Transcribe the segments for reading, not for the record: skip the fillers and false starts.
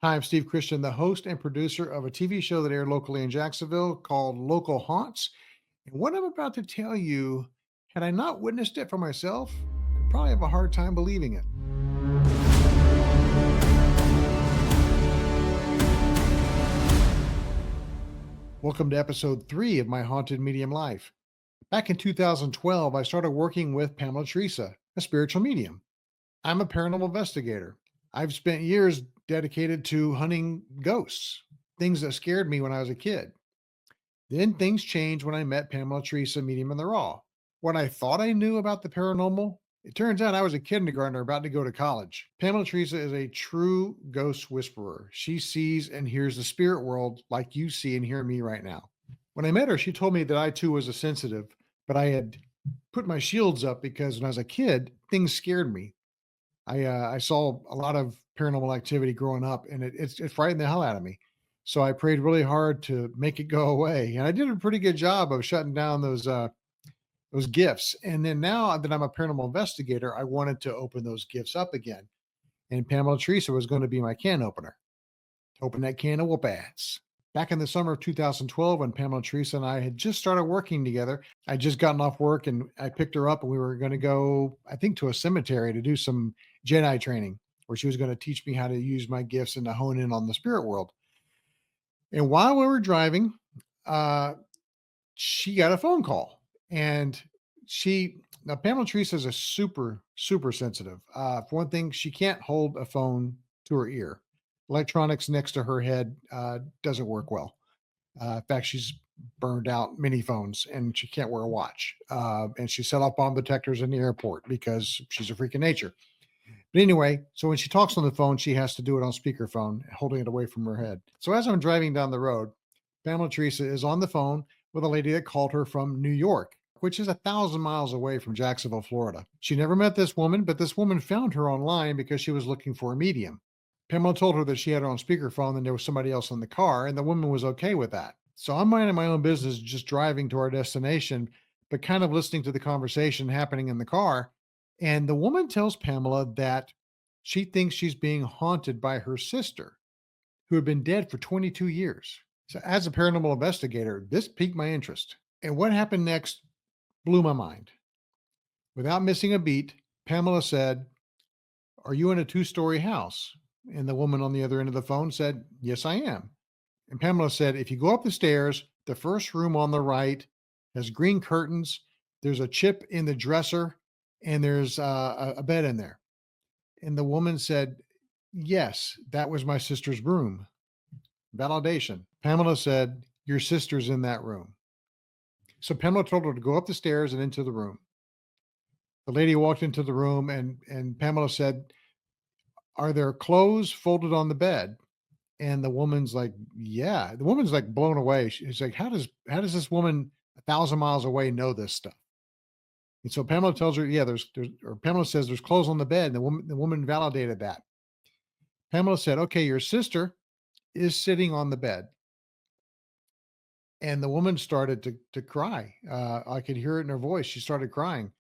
Hi, I'm Steve Christian, the host and producer of a TV show that aired locally in Jacksonville called Local Haunts. And what I'm about to tell you, had I not witnessed it for myself, I'd probably have a hard time believing it. Welcome to episode 3 of my haunted medium life. Back in 2012, I started working with Pamela Theresa, a spiritual medium. I'm a paranormal investigator. I've spent years dedicated to hunting ghosts, things that scared me when I was a kid. Then things changed when I met Pamela Theresa, medium in the raw. What I thought I knew about the paranormal, it turns out I was a kindergartner about to go to college. Pamela Theresa is a true ghost whisperer. She sees and hears the spirit world like you see and hear me right now. When I met her, she told me that I too was a sensitive, but I had put my shields up because when I was a kid, things scared me. I saw a lot of paranormal activity growing up, and it frightened the hell out of me. So I prayed really hard to make it go away, and I did a pretty good job of shutting down those gifts. And then now that I'm a paranormal investigator, I wanted to open those gifts up again. And Pamela Teresa was going to be my can opener. Open that can of whoop ass. Back in the summer of 2012, when Pamela Teresa and I had just started working together, I'd just gotten off work and I picked her up and we were going to go, I think, to a cemetery to do some Jedi training where she was going to teach me how to use my gifts and to hone in on the spirit world. And while we were driving, uh, she got a phone call and now Pamela Teresa is a super sensitive. For one thing, she can't hold a phone to her ear. Electronics next to her head doesn't work well. In fact, she's burned out many phones and she can't wear a watch. And she set off bomb detectors in the airport because she's a freak of nature. But anyway, so when she talks on the phone, she has to do it on speakerphone, holding it away from her head. So as I'm driving down the road, Pamela Teresa is on the phone with a lady that called her from New York, which is 1,000 miles away from Jacksonville, Florida. She never met this woman, but this woman found her online because she was looking for a medium. Pamela told her that she had her on speakerphone and there was somebody else in the car, and the woman was okay with that. So I'm minding my own business, just driving to our destination, but kind of listening to the conversation happening in the car. And the woman tells Pamela that she thinks she's being haunted by her sister, who had been dead for 22 years. So, as a paranormal investigator, this piqued my interest. And what happened next blew my mind. Without missing a beat, Pamela said, "Are you in a two-story house?" And the woman on the other end of the phone said, "Yes, I am." And Pamela said, "If you go up the stairs, the first room on the right has green curtains. There's a chip in the dresser, and there's a bed in there." And the woman said, "Yes, that was my sister's room." Validation. Pamela said, "Your sister's in that room." So Pamela told her to go up the stairs and into the room. The lady walked into the room and Pamela said, "Are there clothes folded on the bed?" And the woman's like, "Yeah." The woman's like blown away. She's like, "How does this woman 1,000 miles away know this stuff?" And so Pamela tells her, "Yeah, there's or Pamela says there's clothes on the bed." And the woman validated that. Pamela said, "Okay, your sister is sitting on the bed." And the woman started to cry. I could hear it in her voice. She started crying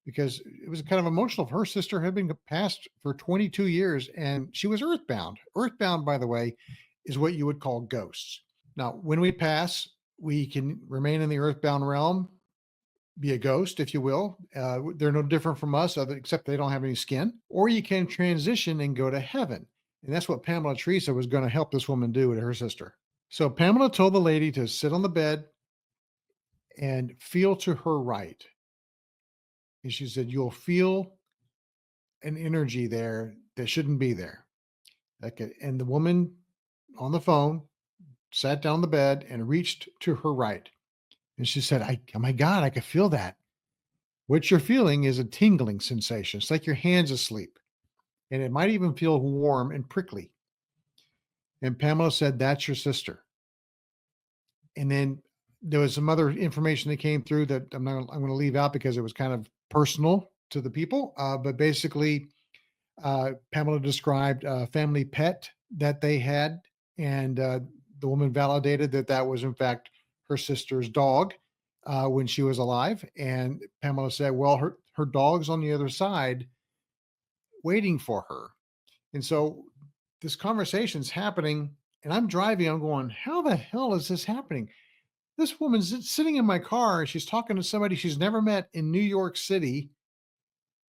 because it was kind of emotional. Her sister had been passed for 22 years and she was earthbound. Earthbound, by the way, is what you would call ghosts. Now, when we pass, we can remain in the earthbound realm, be a ghost, if you will. They're no different from us, except they don't have any skin. Or you can transition and go to heaven. And that's what Pamela Teresa was going to help this woman do to her sister. So Pamela told the lady to sit on the bed and feel to her right. And she said, "You'll feel an energy there that shouldn't be there." Okay. And the woman on the phone sat down on the bed and reached to her right. And she said, "Oh my God, I could feel that." What you're feeling is a tingling sensation. It's like your hand's asleep. And it might even feel warm and prickly. And Pamela said, "That's your sister." And then there was some other information that came through that I'm going to leave out because it was kind of personal to the people. But basically, Pamela described a family pet that they had, and the woman validated that that was in fact her sister's dog when she was alive. And Pamela said, "Well, her dog's on the other side waiting for her." And so this conversation's happening and I'm driving. I'm going, how the hell is this happening? This woman's sitting in my car and she's talking to somebody she's never met in New York City,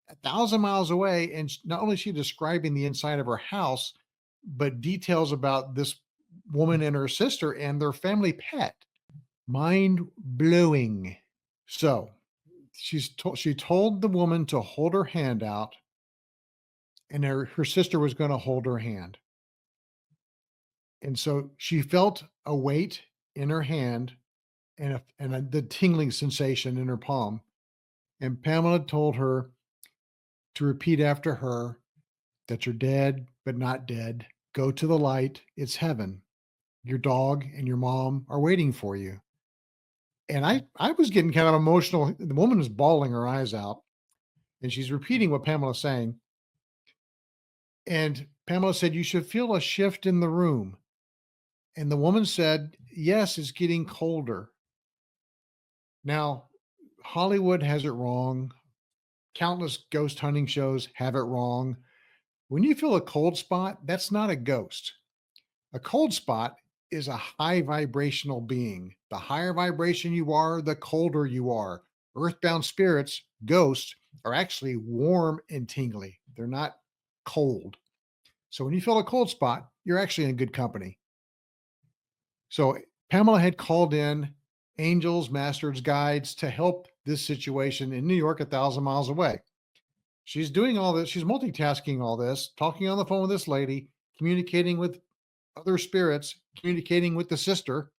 1,000 miles away. And not only is she describing the inside of her house, but details about this woman and her sister and their family pet. Mind blowing. So she told the woman to hold her hand out, and her sister was going to hold her hand. And so she felt a weight in her hand the tingling sensation in her palm. And Pamela told her to repeat after her that you're dead, but not dead. Go to the light. It's heaven. Your dog and your mom are waiting for you. And I was getting kind of emotional. The woman was bawling her eyes out and she's repeating what Pamela's saying. And Pamela said, you should feel a shift in the room. And the woman said, yes, it's getting colder. Now, Hollywood has it wrong. Countless ghost hunting shows have it wrong. When you feel a cold spot, that's not a ghost. A cold spot is a high vibrational being. The higher vibration you are, the colder you are. Earthbound spirits, ghosts, are actually warm and tingly. They're not cold. So when you feel a cold spot, you're actually in good company. So Pamela had called in angels, masters, guides to help this situation in New York, 1,000 miles away. She's doing all this. She's multitasking all this, talking on the phone with this lady, communicating with other spirits, communicating with the sister,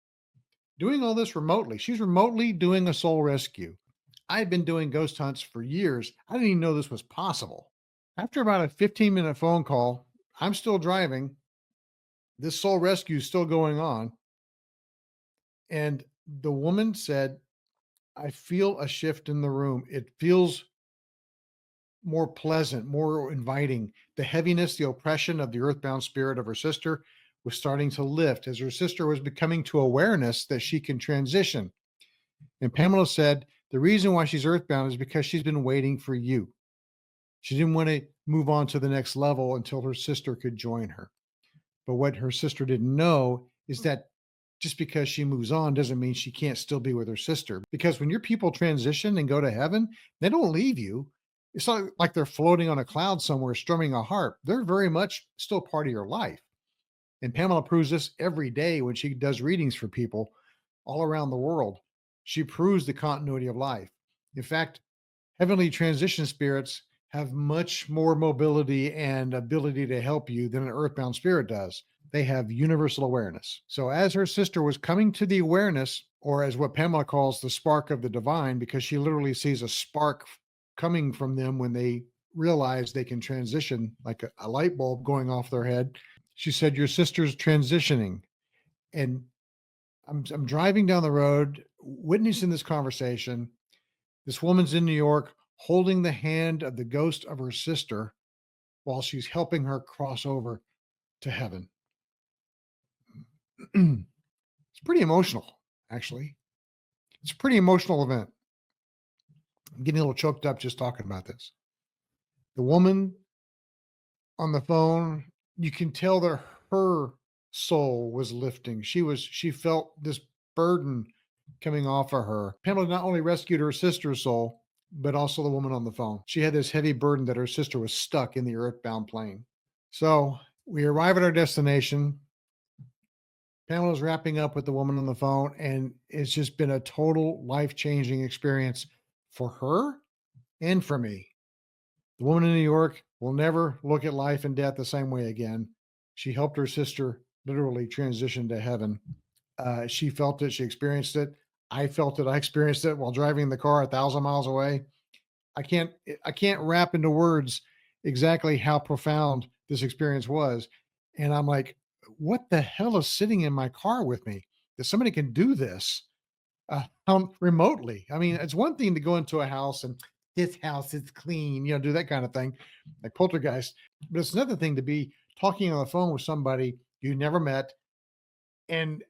doing all this remotely. She's remotely doing a soul rescue. I've been doing ghost hunts for years. I didn't even know this was possible. After about a 15-minute phone call, I'm still driving. This soul rescue is still going on. And the woman said, I feel a shift in the room. It feels more pleasant, more inviting. The heaviness, the oppression of the earthbound spirit of her sister was starting to lift as her sister was becoming to awareness that she can transition. And Pamela said, the reason why she's earthbound is because she's been waiting for you. She didn't want to move on to the next level until her sister could join her. But what her sister didn't know is that just because she moves on doesn't mean she can't still be with her sister. Because when your people transition and go to heaven, they don't leave you. It's not like they're floating on a cloud somewhere strumming a harp. They're very much still part of your life. And Pamela proves this every day when she does readings for people all around the world. She proves the continuity of life. In fact, heavenly transition spirits have much more mobility and ability to help you than an earthbound spirit does. They have universal awareness. So, as her sister was coming to the awareness, or as what Pamela calls the spark of the divine, because she literally sees a spark coming from them when they realize they can transition, like a light bulb going off their head. She said, your sister's transitioning. And I'm driving down the road, witnessing this conversation. This woman's in New York holding the hand of the ghost of her sister while she's helping her cross over to heaven. It's pretty emotional, actually. It's a pretty emotional event. I'm getting a little choked up just talking about this. The woman on the phone, you can tell that her soul was lifting. She felt this burden coming off of her. Pamela not only rescued her sister's soul, but also the woman on the phone. She had this heavy burden that her sister was stuck in the earthbound plane. So we arrive at our destination. Pamela's wrapping up with the woman on the phone, and it's just been a total life-changing experience for her and for me. The woman in New York will never look at life and death the same way again. She helped her sister literally transition to heaven. She felt it. She experienced it. I felt it. I experienced it while driving the car 1,000 miles away. I can't wrap into words exactly how profound this experience was. And I'm like, what the hell is sitting in my car with me? That somebody can do this remotely. I mean, it's one thing to go into a house and this house is clean, do that kind of thing, like poltergeist. But it's another thing to be talking on the phone with somebody you never met and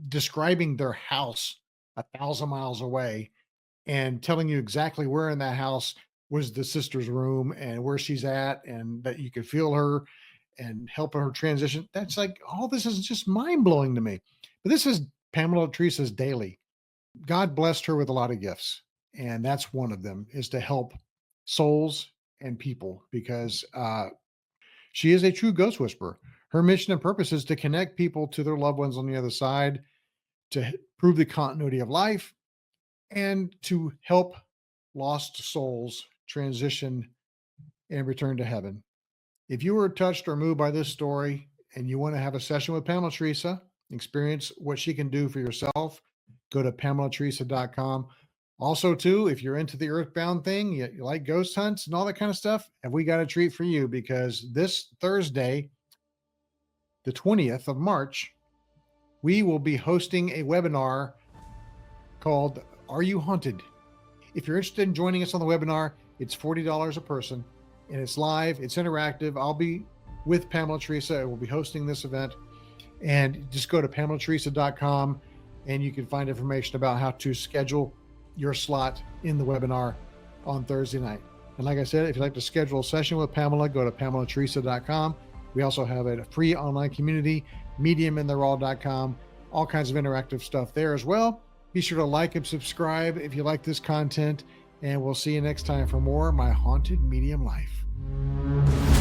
describing their house 1,000 miles away and telling you exactly where in that house was the sister's room and where she's at and that you could feel her. and helping her transition. That's like, all this is just mind blowing to me. But this is Pamela Teresa's daily. God blessed her with a lot of gifts, and that's one of them, is to help souls and people, because she is a true ghost whisperer. Her mission and purpose is to connect people to their loved ones on the other side, to prove the continuity of life, and to help lost souls transition and return to heaven. If you were touched or moved by this story and you want to have a session with Pamela Theresa, experience what she can do for yourself, go to PamelaTheresa.com. Also, too, if you're into the earthbound thing, you like ghost hunts and all that kind of stuff, have we got a treat for you, because this Thursday, the 20th of March, we will be hosting a webinar called Are You Haunted? If you're interested in joining us on the webinar, it's $40 a person, and it's live, it's interactive. I'll be with Pamela Theresa, and we'll be hosting this event. And just go to PamelaTheresa.com and you can find information about how to schedule your slot in the webinar on Thursday night. And like I said, if you'd like to schedule a session with Pamela, go to PamelaTheresa.com. We also have a free online community, mediumintheraw.com, all kinds of interactive stuff there as well. Be sure to like and subscribe if you like this content, and we'll see you next time for more My Haunted Medium Life.